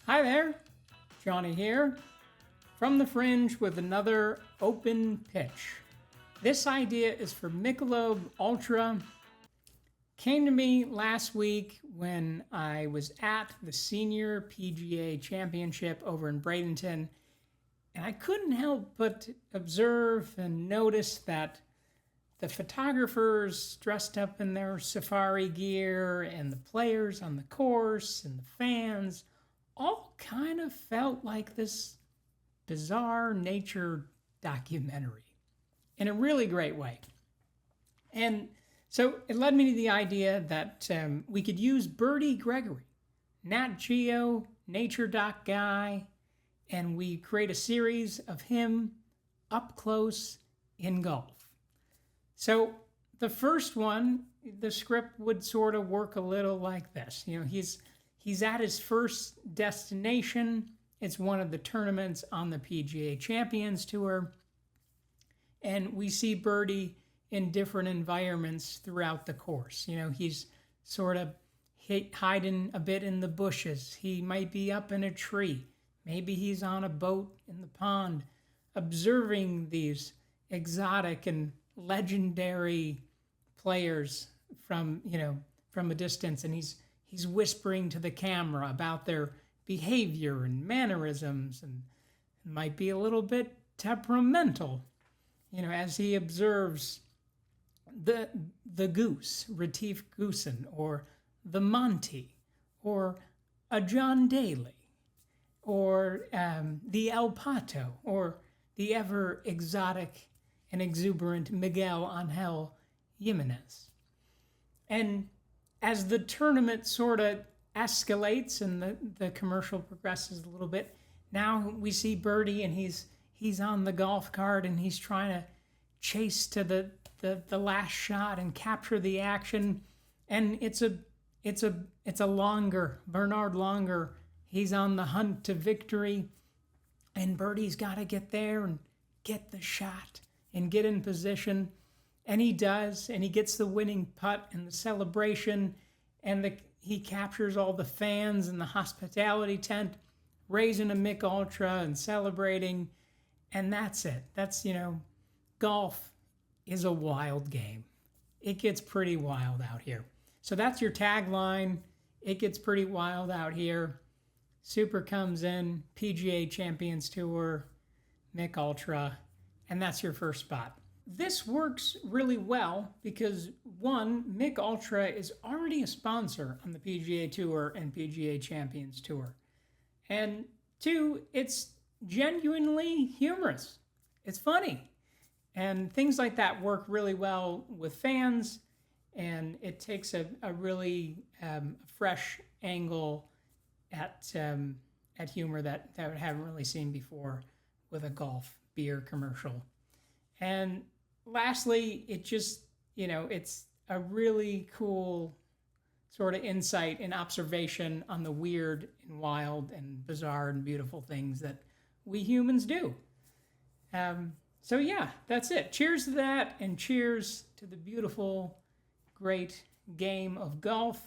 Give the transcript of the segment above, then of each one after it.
Hi there, Johnny here, from the Fringe with another open pitch. This idea is for Michelob Ultra. Came to me last week when I was at the Senior PGA Championship over in Bradenton, and I couldn't help but observe and notice that the photographers dressed up in their safari gear and the players on the course and the fans all kind of felt like this bizarre nature documentary in a really great way. And so it led me to the idea that we could use Bertie Gregory, Nat Geo, nature doc guy, and we create a series of him up close in golf. So the first one, the script would sort of work a little like this. You know, he's at his first destination. It's one of the tournaments on the PGA Champions Tour. And we see Bertie in different environments throughout the course. You know, he's sort of hiding a bit in the bushes. He might be up in a tree. Maybe he's on a boat in the pond, observing these exotic and legendary players from a distance. And he's whispering to the camera about their behavior and mannerisms, and might be a little bit temperamental, as he observes the goose, Retief Goosen, or the Monty, or a John Daly, or the El Pato, or the ever exotic and exuberant Miguel Angel Jimenez. And as the tournament sort of escalates and the commercial progresses a little bit, now we see Bertie and he's on the golf cart and he's trying to chase to the last shot and capture the action. And it's a longer, Bernard Longer. He's on the hunt to victory, and Bertie's got to get there and get the shot and get in position. And he does, and he gets the winning putt and the celebration, and he captures all the fans in the hospitality tent, raising a Mick Ultra and celebrating, and that's it. That's, golf is a wild game. It gets pretty wild out here. So that's your tagline. It gets pretty wild out here. Super comes in, PGA Champions Tour, Mick Ultra, and that's your first spot. This works really well because, one, Mick Ultra is already a sponsor on the PGA Tour and PGA Champions Tour. And two, it's genuinely humorous. It's funny. And things like that work really well with fans, and it takes a really fresh angle at humor that we haven't really seen before with a golf beer commercial. And lastly, it just, it's a really cool sort of insight and observation on the weird and wild and bizarre and beautiful things that we humans do. So yeah, that's it. Cheers to that, and cheers to the beautiful, great game of golf.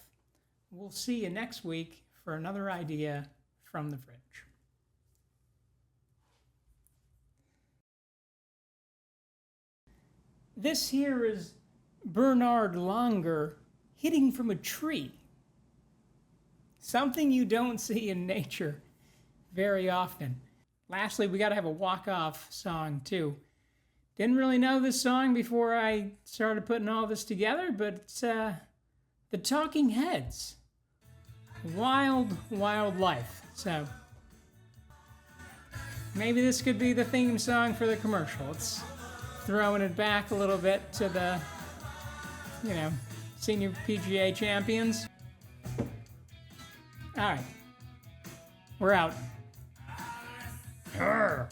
We'll see you next week for another idea from the Fringe. This here is Bernard Longer hitting from a tree. Something you don't see in nature very often. Lastly, we got to have a walk-off song too. Didn't really know this song before I started putting all this together, but it's the Talking Heads. Wild, wild life. So maybe this could be the theme song for the commercial. It's throwing it back a little bit to the, Senior PGA Champions. All right. We're out. Arr.